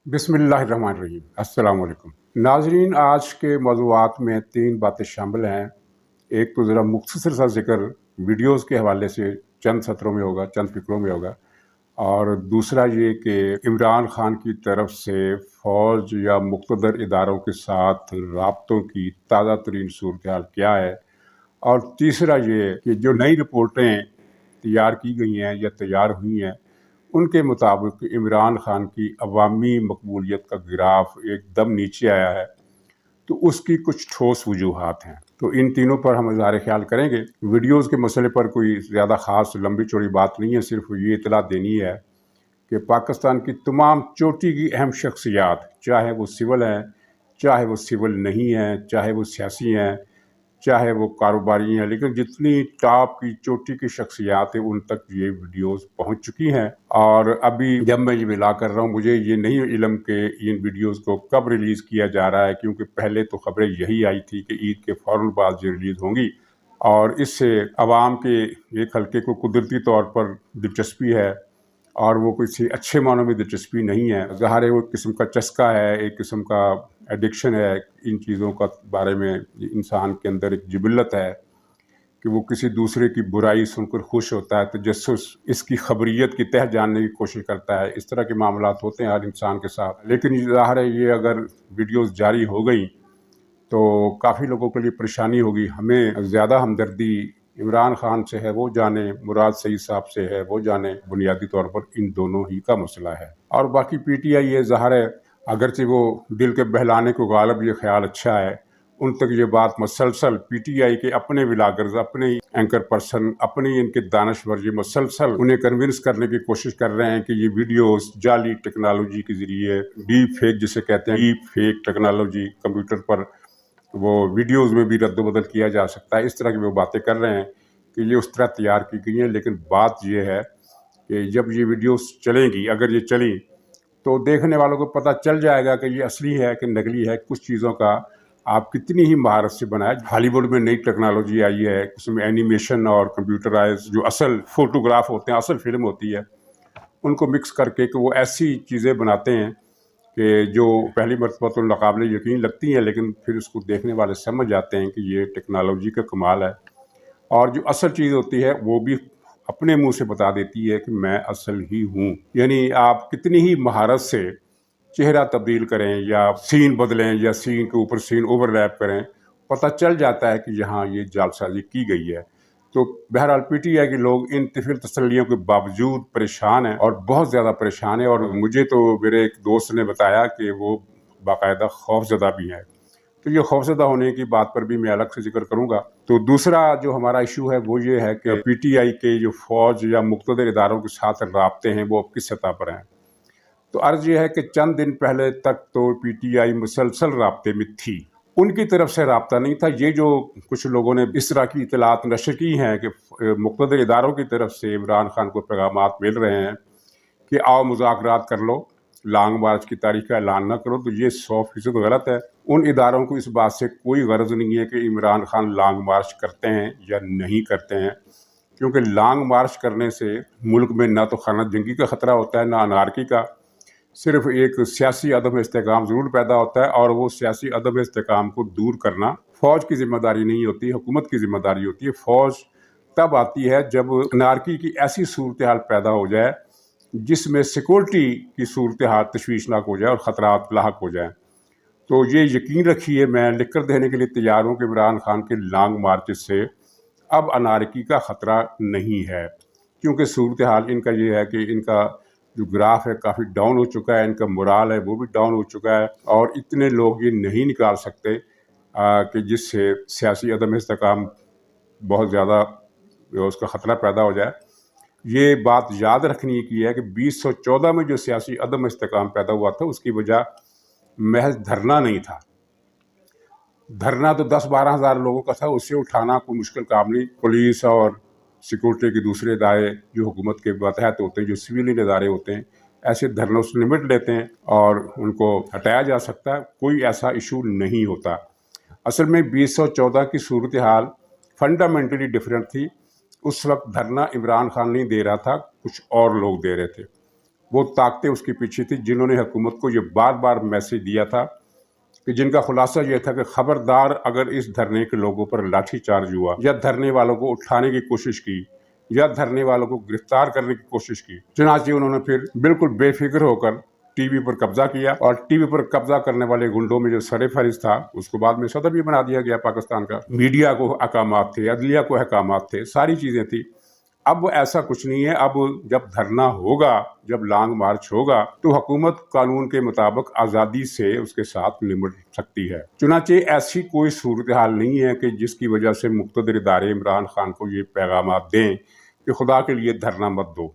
बिस्मिल्लाहिर्रहमानिर्रहीम। अस्सलाम वालेकुम नाजरीन, आज के मौज़ूआत में 3 बातें शामिल हैं। एक तो ज़रा मुख्तसर सा ज़िक्र वीडियोज़ के हवाले से चंद सत्रों में होगा, चंद फ़िक्रों में होगा, और दूसरा ये कि इमरान खान की तरफ से फ़ौज या मुक़्तदर इदारों के साथ राब्तों की ताज़ा तरीन सूरत हाल क्या है, और तीसरा ये कि जो नई रिपोर्टें तैयार की गई हैं या तैयार हुई हैं उनके मुताबिक इमरान खान की अवामी मकबूलियत का ग्राफ एकदम नीचे आया है, तो उसकी कुछ ठोस वजूहात हैं। तो इन तीनों पर हम इज़हार ख्याल करेंगे। वीडियोज़ के मसले पर कोई ज़्यादा ख़ास लंबी चौड़ी बात नहीं है, सिर्फ ये इतला देनी है कि पाकिस्तान की तमाम चोटी की अहम शख्सियात, चाहे वो सिविल हैं, चाहे वो सिविल नहीं हैं, चाहे वो सियासी हैं, चाहे वो कारोबारी हैं, लेकिन जितनी टॉप की चोटी की शख्सियात हैं उन तक ये वीडियोस पहुंच चुकी हैं। और अभी जब मैं ये मिला कर रहा हूँ, मुझे ये नहीं इल्म के इन वीडियोस को कब रिलीज़ किया जा रहा है, क्योंकि पहले तो खबरें यही आई थी कि ईद के फ़ौरन बाद ये रिलीज़ होंगी, और इससे आवाम के एक हल्के को कुदरती तौर पर दिलचस्पी है, और वो किसी अच्छे मानों में दिलचस्पी नहीं है। ज़ाहिर है वो एक किस्म का चस्का है, एक किस्म का एडिक्शन है इन चीज़ों का बारे में। इंसान के अंदर एक जिबिल्लत है कि वो किसी दूसरे की बुराई सुनकर खुश होता है, तजस्सुस, इसकी खबरियत की तह जानने की कोशिश करता है। इस तरह के मामलात होते हैं हर इंसान के साथ। लेकिन ज़ाहिर है ये अगर वीडियोस जारी हो गई तो काफ़ी लोगों के लिए परेशानी होगी। हमें ज़्यादा हमदर्दी इमरान खान से है वो जाने, मुराद सईद साहब से है वो जाने, बुनियादी तौर पर इन दोनों ही का मसला है। और बाकी पीटीआई ये ज़ाहिर है अगरचे वो दिल के बहलाने को गालब ये ख्याल अच्छा है, उन तक ये बात मसलसल पीटीआई के अपने व्लॉगर्स, अपने एंकर पर्सन, अपने इनके दानश्वर ये मसलसल उन्हें कन्विंस करने की कोशिश कर रहे हैं कि ये वीडियोस जाली टेक्नोलॉजी के ज़रिए, डीप फेक जिसे कहते हैं, डीप फेक टेक्नोलॉजी, कंप्यूटर पर वो वीडियोस में भी रद्द-बदल किया जा सकता है। इस तरह की वो बातें कर रहे हैं कि ये उस तरह तैयार की गई हैं। लेकिन बात ये है कि जब ये वीडियोस चलेंगी, अगर ये चली, तो देखने वालों को पता चल जाएगा कि ये असली है कि नकली है। कुछ चीज़ों का आप कितनी ही महारत से बनाए। हॉलीवुड में नई टेक्नोलॉजी आई है, उसमें एनिमेशन और कंप्यूटराइज जो असल फोटोग्राफ होते हैं, असल फिल्म होती है, उनको मिक्स करके कि वो ऐसी चीज़ें बनाते हैं कि जो पहली मरतबा तो नाक़ाबिल यकीन लगती हैं, लेकिन फिर उसको देखने वाले समझ जाते हैं कि ये टेक्नोलॉजी का कमाल है। और जो असल चीज़ होती है वो भी अपने मुंह से बता देती है कि मैं असल ही हूँ। यानी आप कितनी ही महारत से चेहरा तब्दील करें या सीन बदलें या सीन के ऊपर सीन ओवरलैप करें, पता चल जाता है कि यहाँ ये जालसाजी की गई है। तो बहरहाल पीटीआई के लोग इन तिफिल तसल्लियों के बावजूद परेशान हैं, और बहुत ज़्यादा परेशान है। और मुझे तो मेरे एक दोस्त ने बताया कि वो बाकायदा खौफज़दा भी हैं। तो ये खौफज़दा होने की बात पर भी मैं अलग से जिक्र करूँगा। तो दूसरा जो हमारा इशू है वो ये है कि पीटीआई के जो फ़ौज या मुक़्तदर इदारों के साथ राब्ते हैं वो अब किस सतह पर हैं। तो अर्ज़ ये है कि चंद दिन पहले तक तो पीटीआई मुसलसल राब्ते में थी, उनकी तरफ से राब्ता नहीं था। ये जो कुछ लोगों ने इस तरह की इतलात नशर की हैं कि मुक़्तदर इदारों की तरफ से इमरान खान को पैगामात मिल रहे हैं कि आओ मुज़ाकरात कर लो, लॉन्ग मार्च की तारीख का ऐलान ना करो, तो ये 100% गलत है। उन इदारों को इस बात से कोई गरज नहीं है कि इमरान खान लॉन्ग मार्च करते हैं या नहीं करते हैं, क्योंकि लॉन्ग मार्च करने से मुल्क में ना तो खाना जंगी का ख़तरा होता है, ना अनारकी का। सिर्फ एक सियासी अदम इस्तेकाम ज़रूर पैदा होता है, और वो सियासी अदम इस्तेकाम को दूर करना फ़ौज की ज़िम्मेदारी नहीं होती, हुकूमत की ज़िम्मेदारी होती है। फ़ौज तब आती है जब अनारकी की ऐसी सूरत हाल पैदा हो जाए जिसमें सिक्योरिटी की सूरत हाल तशवीशनाक हो जाए और ख़तरात लाहक हो जाए। तो ये यकीन रखिए, मैं लिख कर देने के लिए तैयार हूँ कि इमरान खान के लॉन्ग मार्च से अब अनारकी का ख़तरा नहीं है, क्योंकि सूरत हाल इनका ये है कि इनका जो ग्राफ है काफ़ी डाउन हो चुका है, इनका मोराल है वो भी डाउन हो चुका है, और इतने लोग ये नहीं निकाल सकते कि जिससे सियासी अदम इस्तेकाम बहुत ज़्यादा उसका ख़तरा पैदा हो जाए। ये बात याद रखने की है कि 2014 में जो सियासी अदम इस्तेकाम पैदा हुआ था उसकी वजह महज धरना नहीं था। धरना तो 10-12 हज़ार लोगों का था, उससे उठाना कोई मुश्किल काम नहीं। पुलिस और सिक्योरिटी के दूसरे इदारे जो हुकूमत के मातहत होते हैं, जो सिविलियन इदारे होते हैं, ऐसे धरनों से निपट लेते हैं और उनको हटाया जा सकता है, कोई ऐसा इशू नहीं होता। असल में 2014 की सूरत हाल फंडामेंटली डिफरेंट थी। उस वक्त धरना इमरान खान नहीं दे रहा था, कुछ और लोग दे रहे थे। وہ طاقتیں اس کے پیچھے تھی جنہوں نے حکومت کو یہ بار بار میسج دیا تھا کہ جن کا خلاصہ یہ تھا کہ خبردار اگر اس دھرنے کے لوگوں پر لاٹھی چارج ہوا یا دھرنے والوں کو اٹھانے کی کوشش کی یا دھرنے والوں کو گرفتار کرنے کی کوشش کی، چنانچہ انہوں نے پھر بالکل بے فکر ہو کر ٹی وی پر قبضہ کیا، اور ٹی وی پر قبضہ کرنے والے گنڈوں میں جو سر فہرست تھا اس کو بعد میں صدر بھی بنا دیا گیا پاکستان کا۔ میڈیا کو احکامات تھے، عدلیہ کو احکامات تھے، ساری چیزیں تھیں۔ اب ایسا کچھ نہیں ہے۔ اب جب دھرنا ہوگا، جب لانگ مارچ ہوگا تو حکومت قانون کے مطابق آزادی سے اس کے ساتھ نمٹ سکتی ہے۔ چنانچہ ایسی کوئی صورتحال نہیں ہے کہ جس کی وجہ سے مقتدر ادارے عمران خان کو یہ پیغامات دیں کہ خدا کے لیے دھرنا مت دو۔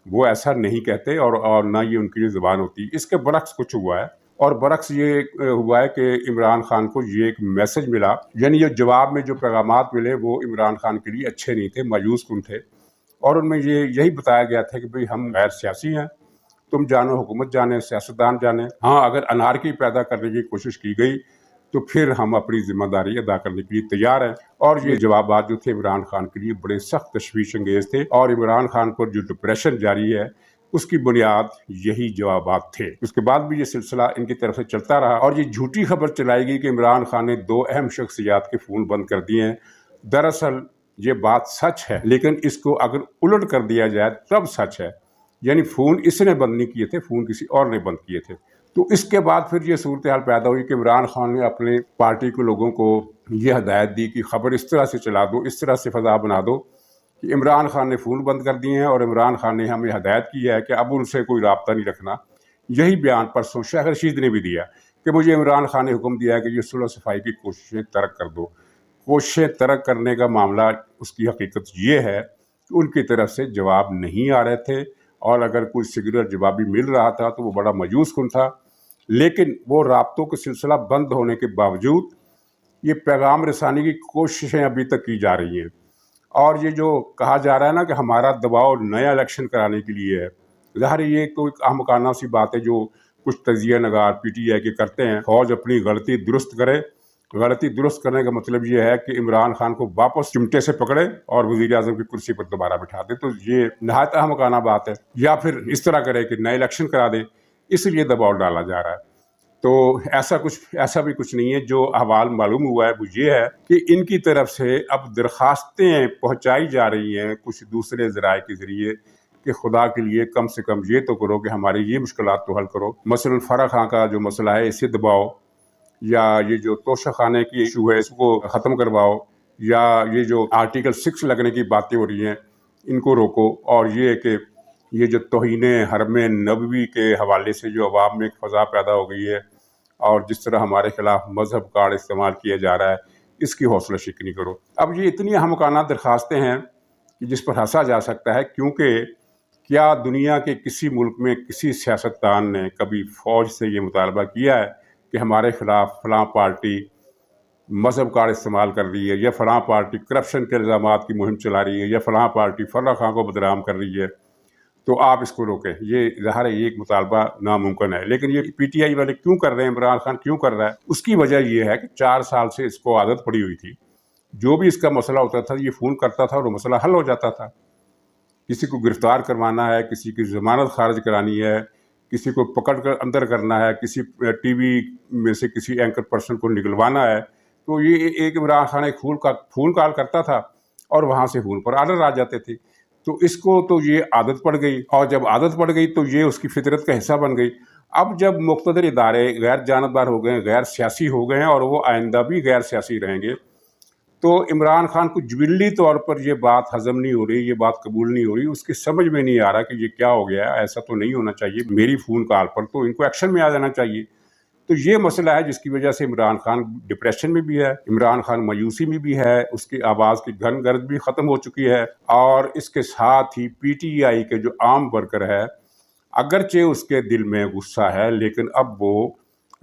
وہ ایسا نہیں کہتے اور نہ یہ ان کی زبان ہوتی۔ اس کے برعکس کچھ ہوا ہے، اور برعکس یہ ہوا ہے کہ عمران خان کو یہ ایک میسج ملا، یعنی یہ جواب میں جو پیغامات ملے وہ عمران خان کے لیے اچھے نہیں تھے، مایوس کن تھے، اور ان میں یہی بتایا گیا تھا کہ بھئی ہم غیر سیاسی ہیں، تم جانو حکومت جانے، سیاستدان جانے، ہاں اگر انارکی پیدا کرنے کی کوشش کی گئی تو پھر ہم اپنی ذمہ داری ادا کرنے کے لیے تیار ہیں۔ اور یہ جوابات جو تھے عمران خان کے لیے بڑے سخت تشویش انگیز تھے، اور عمران خان پر جو ڈپریشن جاری ہے اس کی بنیاد یہی جوابات تھے۔ اس کے بعد بھی یہ سلسلہ ان کی طرف سے چلتا رہا، اور یہ جھوٹی خبر چلائی گئی کہ عمران خان نے 2 اہم شخصیات کے فون بند کر دیے ہیں۔ دراصل یہ بات سچ ہے، لیکن اس کو اگر الٹ کر دیا جائے تب سچ ہے، یعنی فون اس نے بند نہیں کیے تھے، فون کسی اور نے بند کیے تھے۔ تو اس کے بعد پھر یہ صورتحال پیدا ہوئی کہ عمران خان نے اپنے پارٹی کے لوگوں کو یہ ہدایت دی کہ خبر اس طرح سے چلا دو، اس طرح سے فضا بنا دو کہ عمران خان نے فون بند کر دیے ہیں، اور عمران خان نے ہمیں ہدایت کی ہے کہ اب ان سے کوئی رابطہ نہیں رکھنا۔ یہی بیان پرسوں شیخ رشید نے بھی دیا کہ مجھے عمران خان نے حکم دیا ہے کہ یہ صلح صفائی کی کوششیں ترک کر دو۔ کوششیں ترک کرنے کا معاملہ، اس کی حقیقت یہ ہے کہ ان کی طرف سے جواب نہیں آ رہے تھے، اور اگر کوئی سگنل جوابی مل رہا تھا تو وہ بڑا مایوس کن تھا، لیکن وہ رابطوں کا سلسلہ بند ہونے کے باوجود یہ پیغام رسانی کی کوششیں ابھی تک کی جا رہی ہیں۔ اور یہ جو کہا جا رہا ہے نا کہ ہمارا دباؤ نیا الیکشن کرانے کے لیے ہے، ظاہر یہ تو ایک احمقانہ سی بات ہے جو کچھ تجزیہ نگار پی ٹی آئی کے کرتے ہیں۔ فوج اپنی غلطی درست کرے، غلطی درست کرنے کا مطلب یہ ہے کہ عمران خان کو واپس چمٹے سے پکڑے اور وزیر اعظم کی کرسی پر دوبارہ بٹھا دے، تو یہ نہایت احمقانہ بات ہے۔ یا پھر اس طرح کرے کہ نئے الیکشن کرا دے، اس لیے دباؤ ڈالا جا رہا ہے۔ تو ایسا بھی کچھ نہیں ہے۔ جو احوال معلوم ہوا ہے وہ یہ ہے کہ ان کی طرف سے اب درخواستیں پہنچائی جا رہی ہیں کچھ دوسرے ذرائع کے ذریعے کہ خدا کے لیے کم سے کم یہ تو کرو کہ ہماری یہ مشکلات تو حل کرو۔ مثلا فرح خان کا جو مسئلہ ہے اسے دباؤ، یا یہ جو توشہ خانے کی ایشو ہے اس کو ختم کرواؤ، یا یہ جو آرٹیکل 6 لگنے کی باتیں ہو رہی ہیں ان کو روکو، اور یہ کہ یہ جو توہین حرم نبوی کے حوالے سے جو عوام میں ایک فضا پیدا ہو گئی ہے، اور جس طرح ہمارے خلاف مذہب کارڈ استعمال کیا جا رہا ہے، اس کی حوصلہ شکنی کرو۔ اب یہ اتنی احمقانہ درخواستیں ہیں کہ جس پر ہنسا جا سکتا ہے، کیونکہ کیا دنیا کے کسی ملک میں کسی سیاستدان نے کبھی فوج سے یہ مطالبہ کیا ہے کہ ہمارے خلاف فلاں پارٹی مذہب کارڈ استعمال کر رہی ہے، یا فلاں پارٹی کرپشن کے الزامات کی مہم چلا رہی ہے، یا فلاں پارٹی فرح خان کو بدنام کر رہی ہے، تو آپ اس کو روکیں؟ یہ ظاہر ہے یہ ایک مطالبہ ناممکن ہے۔ لیکن یہ پی ٹی آئی والے کیوں کر رہے ہیں، عمران خان کیوں کر رہا ہے؟ اس کی وجہ یہ ہے کہ 4 سال سے اس کو عادت پڑی ہوئی تھی، جو بھی اس کا مسئلہ ہوتا تھا یہ فون کرتا تھا اور وہ مسئلہ حل ہو جاتا تھا۔ کسی کو گرفتار کروانا ہے، کسی کی ضمانت خارج کرانی ہے، کسی کو پکڑ کر اندر کرنا ہے، کسی ٹی وی میں سے کسی اینکر پرسن کو نکلوانا ہے، تو یہ ایک عمران خان ایک فون کال کرتا تھا اور وہاں سے فون پر آرڈر آ جاتے تھے۔ تو اس کو تو یہ عادت پڑ گئی، اور جب عادت پڑ گئی تو یہ اس کی فطرت کا حصہ بن گئی۔ اب جب مقتدر ادارے غیر جانبدار ہو گئے ہیں، غیر سیاسی ہو گئے ہیں، اور وہ آئندہ بھی غیر سیاسی رہیں گے، تو عمران خان کو جبلی طور پر یہ بات ہضم نہیں ہو رہی، یہ بات قبول نہیں ہو رہی، اس کی سمجھ میں نہیں آ رہا کہ یہ کیا ہو گیا ہے، ایسا تو نہیں ہونا چاہیے میری فون کال پر، تو ان کو ایکشن میں آ جانا چاہیے۔ تو یہ مسئلہ ہے جس کی وجہ سے عمران خان ڈپریشن میں بھی ہے، عمران خان مایوسی میں بھی ہے، اس کی آواز کی گھن گرج بھی ختم ہو چکی ہے، اور اس کے ساتھ ہی پی ٹی آئی کے جو عام ورکر ہے، اگرچہ اس کے دل میں غصہ ہے، لیکن اب وہ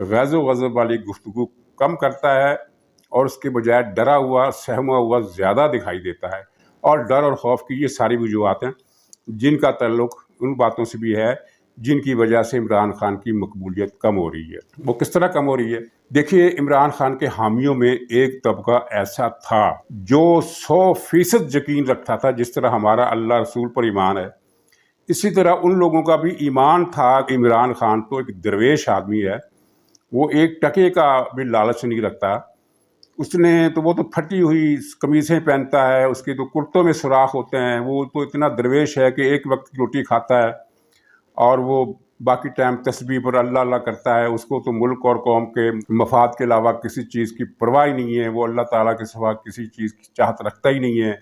غیظ و غضب والی گفتگو کم کرتا ہے، اور اس کے بجائے ڈرا ہوا سہما ہوا زیادہ دکھائی دیتا ہے۔ اور ڈر اور خوف کی یہ ساری وجوہات ہیں جن کا تعلق ان باتوں سے بھی ہے جن کی وجہ سے عمران خان کی مقبولیت کم ہو رہی ہے۔ وہ کس طرح کم ہو رہی ہے؟ دیکھیے، عمران خان کے حامیوں میں ایک طبقہ ایسا تھا جو 100% یقین رکھتا تھا، جس طرح ہمارا اللہ رسول پر ایمان ہے इसी तरह उन लोगों का भी ईमान था कि इमरान खान तो एक दरवेश आदमी है, वो एक टके का भी लालच नहीं रखता। उसने तो वो तो फटी हुई कमीज़ें पहनता है, उसके तो कुर्तों में सुराख होते हैं, वो तो इतना दरवेश है कि एक वक्त की रोटी खाता है और वो बाकी टाइम तस्बीह पर अल्लाह अल्लाह करता है। उसको तो मुल्क और कौम के मफाद के अलावा किसी चीज़ की परवाह ही नहीं है। वो अल्लाह ताला के सिवा किसी चीज़ की चाहत रखता ही नहीं है।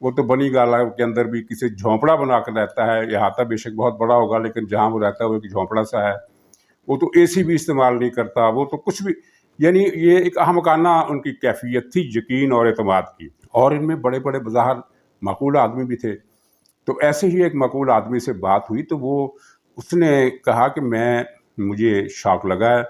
वो तो बनी गाला के अंदर भी किसी झोंपड़ा बना कर रहता है। अहाता बेशक बहुत बड़ा होगा, लेकिन जहाँ वो रहता है वो एक झोंपड़ा सा है। वो तो एसी भी इस्तेमाल नहीं करता, वो तो कुछ भी, यानी ये एक अहमकाना उनकी कैफियत थी यकीन और एतमाद की। और इनमें बड़े बड़े बज़ाहिर माकूल आदमी भी थे। तो ऐसे ही एक माकूल आदमी से बात हुई तो उसने कहा कि मुझे शॉक लगा है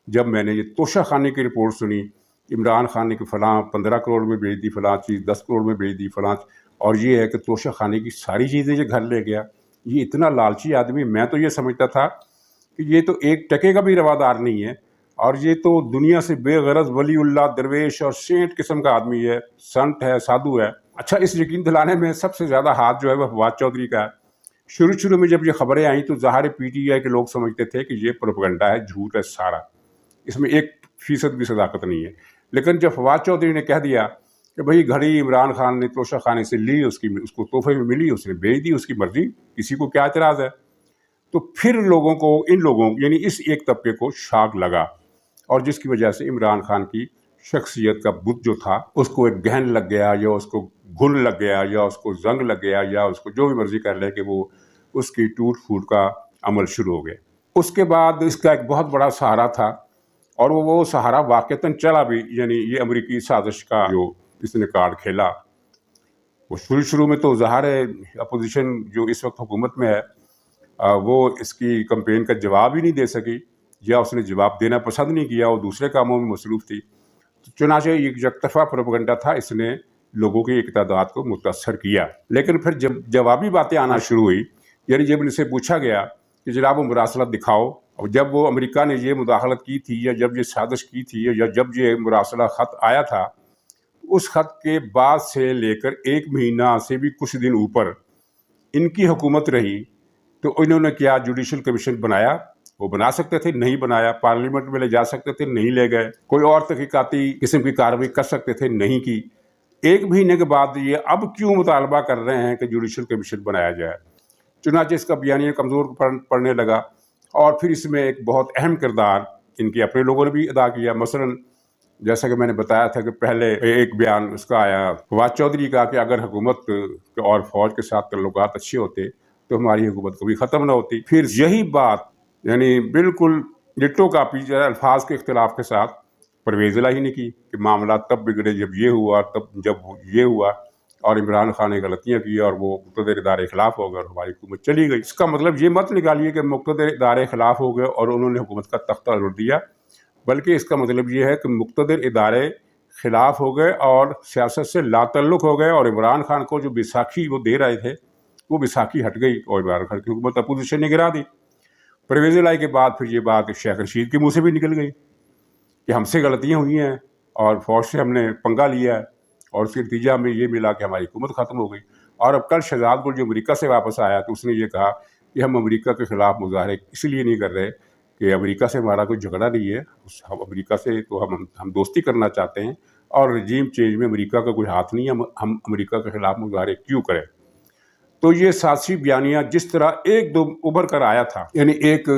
जब मैंने ये तोशा खाने की रिपोर्ट सुनी, इमरान खान ने कि फ़लाँ 15 करोड़ में बेच दी, फ़लाँ चीज़ 10 करोड़ में बेच दी, फ़लाँ, और ये है कि तोशा खाने की सारी चीज़ें जो घर ले गया। ये इतना लालची आदमी, मैं तो ये समझता था कि ये तो एक टके का भी रवादार नहीं है, और ये तो दुनिया से बेगरज वलीउल्लाह दरवेश और सेंट किस्म का आदमी है, संत है, साधु है। अच्छा, इस यकीन दिलाने में सबसे ज़्यादा हाथ जो है वह फवाद चौधरी का है। शुरू में जब ये खबरें आई तो ज़ाहिर पीटीआई के लोग समझते थे कि ये प्रोपेगेंडा है, झूठ है सारा, इसमें 1% भी सदाकत नहीं है। लेकिन जब फवाद चौधरी ने कह दिया कि भाई घड़ी इमरान खान ने तोशा खाने से ली, उसको तोहफे में मिली, उसने बेच दी, उसकी मर्जी, किसी को क्या एतराज़ है, तो फिर लोगों को, इन लोगों यानी इस एक तबके को शॉक लगा, और जिसकी वजह से इमरान खान की शख्सियत का बुत जो था उसको एक गहन लग गया, या उसको घुन लग गया, या उसको जंग लग गया, या उसको जो भी मर्जी कर ले कि वो उसकी टूट फूट का अमल शुरू हो गया। उसके बाद इसका एक बहुत बड़ा सहारा था, और वो सहारा वाक़तन चला भी, यानी ये अमरीकी साजिश का जो इसने कार्ड खेला। वो शुरू में तो ज़ाहिर है अपोजिशन जो इस वक्त हुकूमत में है वो इसकी कैंपेन का जवाब ही नहीं दे सकी, या उसने जवाब देना पसंद नहीं किया, वो दूसरे कामों में मसरूफ़ थी। तो चुनांचे एक यकतरफ़ा प्रोपेगेंडा था, इसने लोगों की एक तादाद को मुतासर किया। लेकिन फिर जब जवाबी बातें आना शुरू हुई, यानी जब इनसे पूछा गया कि जनाब वो मुरासलत दिखाओ, और जब वो अमेरिका ने ये मुदाखलत की थी, या जब ये साजिश की थी, या जब ये मुरासला ख़त आया था, उस ख़त के बाद से लेकर 1 महीना से भी कुछ दिन ऊपर इनकी हुकूमत रही, तो इन्होंने क्या जुडिशल कमीशन बनाया? वो बना सकते थे, नहीं बनाया। पार्लियामेंट में ले जा सकते थे, नहीं ले गए। कोई और तहकीकाती किस्म की कार्रवाई कर सकते थे, नहीं की। 1 महीने के बाद ये अब क्यों मुतालबा कर रहे हैं कि जुडिशल कमीशन बनाया जाए? चुनांचे इसका बयानिया कमज़ोर पड़ने लगा, और फिर इसमें एक बहुत अहम किरदार इनके अपने लोगों ने भी अदा किया। मसलन जैसा कि मैंने बताया था कि पहले एक बयान उसका आया फवाद चौधरी का कि अगर हुकूमत और फ़ौज के साथ ताल्लुकात अच्छे होते तो हमारी हुकूमत कभी ख़त्म ना होती। फिर यही बात, यानी बिल्कुल डिट्टो कापी, अल्फाज के इख्तिलाफ के साथ परवेज़ इलाही ने की कि मामला तब बिगड़े जब ये हुआ, तब जब ये हुआ, और इमरान खान ने गलतियाँ की और वो मुक़्तदर इदारे खिलाफ हो गए और हमारी हुकूमत चली गई। इसका मतलब ये मत निकालिए कि मुक़्तदर इदारे खिलाफ हो गए और उन्होंने हुकूमत का तख्ता उलट दिया, बल्कि इसका मतलब ये है कि मुक़्तदर इदारे खिलाफ हो गए और सियासत से लातल्लुक़ हो गए, और इमरान खान को जो बैसाखी वो दे रहे थे वो बैसाखी हट गई और इमरान खान की हुकूमत अपोजिशन ने गिरा दी। परवेज़ इलाही के बाद फिर ये बात शेख रशीद के मुँह से भी निकल गई कि हमसे गलतियाँ हुई हैं और फ़ौज से हमने पंगा लिया है, और उसके नतीजा में ये मिला कि हमारी हुकूमत ख़त्म हो गई। और अब कल शहजाद गुल जो अमेरिका से वापस आया तो उसने ये कहा कि हम अमेरिका के ख़िलाफ़ मुज़ाहरे इसलिए नहीं कर रहे कि अमेरिका से हमारा कोई झगड़ा नहीं है, हम अमेरिका से तो हम दोस्ती करना चाहते हैं, और रजीम चेंज में अमेरिका का कोई हाथ नहीं है, हम अमेरिका के ख़िलाफ़ मुज़ाहरे क्यों करें। तो ये साजिशी बयानिया जिस तरह एकदम उभर कर आया था, यानी एक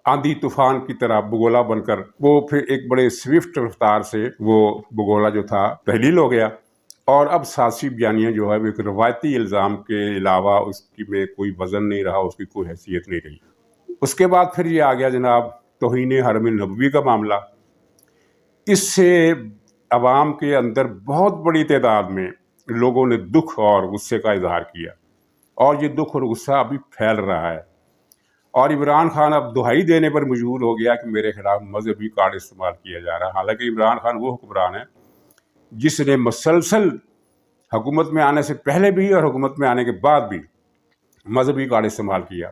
आंधी तूफान की तरह बगोला बनकर, वो फिर एक बड़े स्विफ्ट रफ्तार से वो बगोला जो था तहलील हो गया, और अब साजिशी बयानिया जो है वो एक रवायती इल्ज़ाम के अलावा उसकी में कोई वज़न नहीं रहा, उसकी कोई हैसियत नहीं रही। उसके बाद फिर ये आ गया जनाब तौहीन हरम नबवी का मामला। इससे अवाम के अंदर बहुत बड़ी तादाद में लोगों ने दुख और गुस्से का इजहार किया, और ये दुख और गुस्सा अभी फैल रहा है, और इमरान खान अब दुहाई देने पर मजबूर हो गया कि मेरे खिलाफ मजहबी कार्ड इस्तेमाल किया जा रहा है। हालांकि इमरान खान वो हुक्मरान है जिसने मसलसल हुकूमत में आने से पहले भी और हुकूमत में आने के बाद भी मजहबी कार्ड इस्तेमाल किया।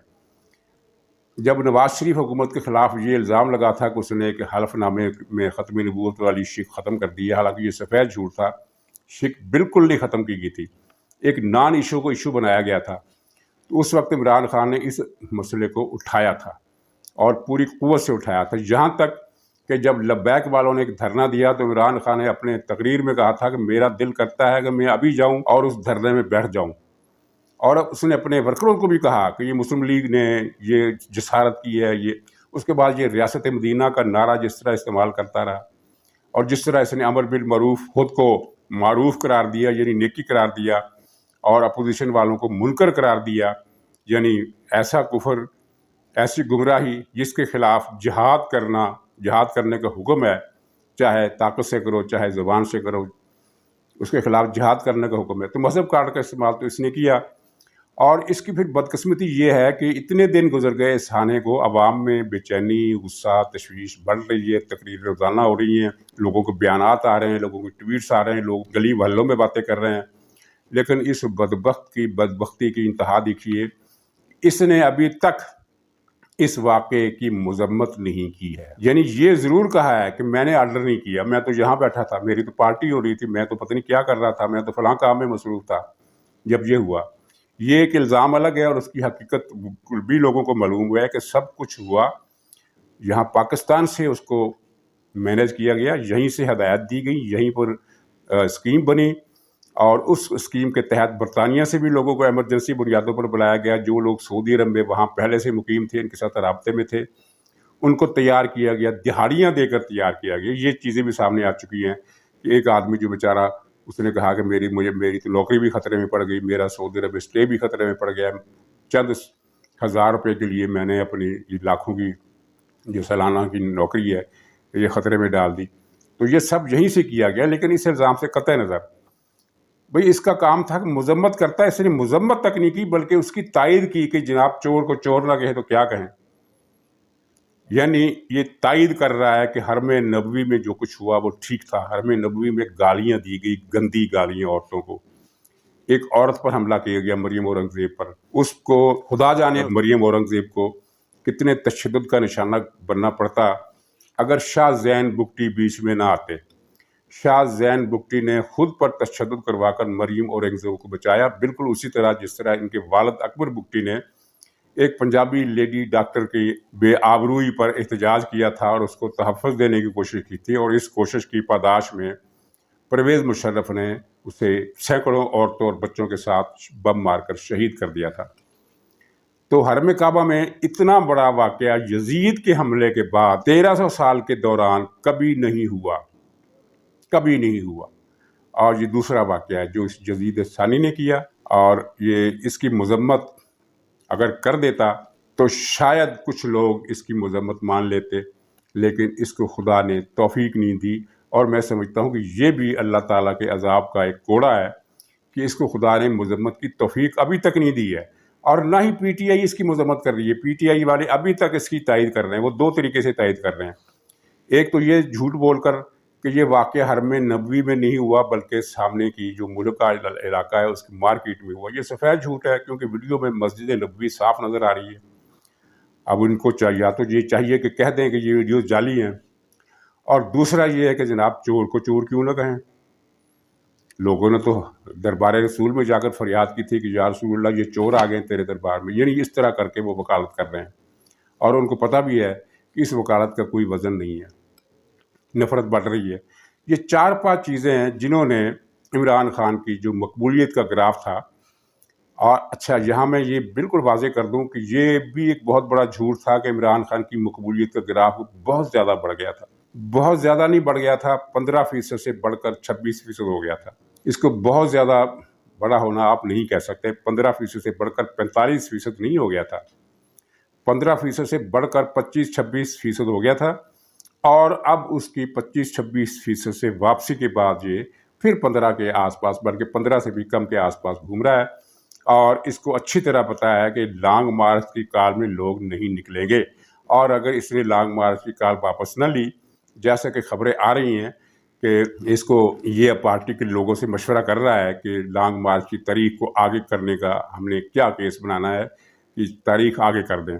जब नवाज शरीफ हुकूमत के ख़िलाफ़ ये इल्ज़ाम लगा था कि उसने एक हल्फ़नामे में ख़त्म नबूवत वाली शिक ख़त्म कर दी है, हालांकि ये सफ़ेद झूठ था, शिक बिल्कुल नहीं ख़त्म की गई थी, एक नॉन इशू को इशू बनाया गया था। तो उस वक्त इमरान खान ने इस मसले को उठाया था और पूरी क़ुव्वत से उठाया था, यहाँ तक कि जब लब्बैक वालों ने एक धरना दिया तो इमरान खान ने अपने तकरीर में कहा था कि मेरा दिल करता है कि मैं अभी जाऊं और उस धरने में बैठ जाऊं। और उसने अपने वर्करों को भी कहा कि ये मुस्लिम लीग ने ये जसारत की है। ये उसके बाद ये रियासत मदीना का नारा जिस तरह इस्तेमाल करता रहा और जिस तरह इसने अमर बिल मरूफ खुद को मारूफ करार दिया, यानी नेकी करार दिया, और अपोजिशन वालों को मुनकर करार दिया, यानी ऐसा कुफर, ऐसी गुमराही जिसके खिलाफ जिहाद करने का हुक्म है, चाहे ताकत से करो चाहे ज़ुबान से करो, उसके खिलाफ जिहाद करने का हुक्म है। तो मजहब कार्ड का इस्तेमाल तो इसने किया। और इसकी फिर बदकिस्मती ये है कि इतने दिन गुजर गए इस थाने को, अवाम में बेचैनी, गुस्सा, तशवीश बढ़ रही है, तकरीरें रोज़ाना हो रही हैं, लोगों को बयानात आ रहे हैं, लोगों के ट्वीट्स आ रहे हैं, लोग गली मोहल्लों में बातें कर रहे हैं। लेकिन इस बदबख्ती की इंतहा देखिए, इसने अभी तक इस वाक़े की मजम्मत नहीं की है। यानी ये ज़रूर कहा है कि मैंने आर्डर नहीं किया, मैं तो यहाँ बैठा था, मेरी तो पार्टी हो रही थी, मैं तो पता नहीं क्या कर रहा था, मैं तो फलां काम में मसरूफ़ था जब ये हुआ। ये एक इल्ज़ाम अलग है और उसकी हकीकत बिल्कुल भी लोगों को मालूम हुआ है कि सब कुछ हुआ यहाँ पाकिस्तान से, उसको मैनेज किया गया, यहीं से हदायत दी गई, यहीं पर स्कीम बनी और उस स्कीम के तहत बरतानिया से भी लोगों को एमरजेंसी बुनियादों पर बुलाया गया। जो लोग सऊदी अरब में वहाँ पहले से मुकीम थे, इनके साथ राब्ते में थे, उनको तैयार किया गया, दिहाड़ियाँ देकर तैयार किया गया। ये चीज़ें भी सामने आ चुकी हैं कि एक आदमी जो बेचारा, उसने कहा कि मेरी तो नौकरी भी ख़तरे में पड़ गई, मेरा सऊदी अरब स्टे भी ख़तरे में पड़ गया, चंद हज़ार रुपये के लिए मैंने अपनी लाखों की जो सालाना की नौकरी है ये ख़तरे में डाल दी। तो ये सब यहीं से किया गया। लेकिन इस इल्ज़ाम से कतई नज़र भाई इसका काम था कि मजम्मत करता है, इसने मजम्मत तक नहीं की बल्कि उसकी तायद की कि जनाब चोर को चोर ना कहे तो क्या कहें। यानी ये तायद कर रहा है कि हरम नबवी में जो कुछ हुआ वो ठीक था। हरम नबवी में गालियाँ दी गई, गंदी गालियाँ औरतों को। एक औरत पर हमला किया गया, मरियम औरंगज़ेब पर। उसको खुदा जाने मरियम औरंगज़ेब को कितने तशद्दुद का निशाना बनना पड़ता अगर शाह ज़ैन बुगटी बीच में ना आते। शाह ज़ैन बुगटी ने खुद पर तशद्दुद करवाकर मरियम औरंगज़ेब को बचाया, बिल्कुल उसी तरह जिस तरह इनके वालिद अकबर बुगटी ने एक पंजाबी लेडी डॉक्टर की बेआबरूई पर एहतजाज किया था और उसको तहफ़्फ़ुज़ देने की कोशिश की थी। और इस कोशिश की पादाश में परवेज़ मुशर्रफ ने उसे सैकड़ों औरतों और बच्चों के साथ बम मारकर शहीद कर दिया था। तो हरम काबा में इतना बड़ा वाक़या यजीद के हमले के बाद 1300 साल के दौरान कभी नहीं हुआ। और ये दूसरा वाक़या है जो इस यजीद सानी ने किया। और ये इसकी मजम्मत अगर कर देता तो शायद कुछ लोग इसकी मजम्मत मान लेते, लेकिन इसको खुदा ने तौफीक नहीं दी। और मैं समझता हूँ कि ये भी अल्लाह ताला के अजाब का एक कोड़ा है कि इसको खुदा ने मजम्मत की तौफीक अभी तक नहीं दी है। और ना ही पीटीआई इसकी मजम्मत कर रही है। पीटीआई वाले अभी तक इसकी तायद कर रहे हैं। वो दो तरीके से तायद कर रहे हैं। एक तो ये झूठ बोलकर कि ये वाक़या हरम नबवी में नहीं हुआ बल्कि सामने की जो मुल्क का इलाका है उसकी मार्केट में हुआ। ये सफ़ेद झूठ है क्योंकि वीडियो में मस्जिद नबवी साफ़ नज़र आ रही है। अब उनको चाहिए, या तो ये चाहिए कि कह दें कि ये वीडियो जाली हैं, और दूसरा ये है कि जनाब चोर को चोर क्यों ना कहें। लोगों ने तो दरबार रसूल में जाकर फरियाद की थी कि या रसूलल्लाह ये चोर आ गए तेरे दरबार में। यानी इस तरह करके वो वकालत कर रहे हैं और उनको पता भी है कि इस वकालत का कोई वज़न नहीं है। नफ़रत बढ़ रही है। ये 4-5 चीज़ें हैं जिन्होंने इमरान खान की जो मकबूलियत का ग्राफ था। और अच्छा, यहाँ मैं ये बिल्कुल वाज़ेह कर दूँ कि ये भी एक बहुत बड़ा झूठ था कि इमरान खान की मकबूलियत का ग्राफ बहुत ज़्यादा बढ़ गया था। बहुत ज़्यादा नहीं बढ़ गया था, 15% से बढ़कर 26% हो गया था। इसको बहुत ज़्यादा बड़ा होना आप नहीं कह सकते। 15% से बढ़कर 45% नहीं हो गया था, 15% से बढ़कर 25-26% हो गया था। और अब उसकी 25-26% से वापसी के बाद ये फिर 15 के आसपास, बल्कि 15 से भी कम के आसपास घूम रहा है। और इसको अच्छी तरह पता है कि लॉन्ग मार्च की कॉल में लोग नहीं निकलेंगे। और अगर इसने लॉन्ग मार्च की कॉल वापस न ली, जैसा कि खबरें आ रही हैं कि इसको ये पार्टी के लोगों से मशवरा कर रहा है कि लॉन्ग मार्च की तारीख को आगे करने का हमने क्या केस बनाना है कि तारीख आगे कर दें।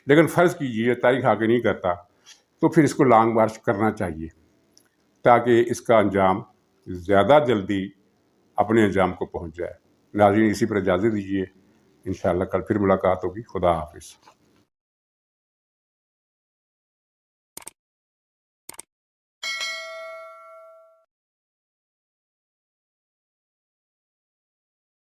लेकिन फ़र्ज़ कीजिए तारीख आगे नहीं करता तो फिर इसको लॉन्ग मार्च करना चाहिए ताकि इसका अंजाम ज़्यादा जल्दी अपने अंजाम को पहुंच जाए। नाज़रीन, इसी पर इजाज़त दीजिए। इंशाअल्लाह कल फिर मुलाकात होगी। खुदा हाफिज़।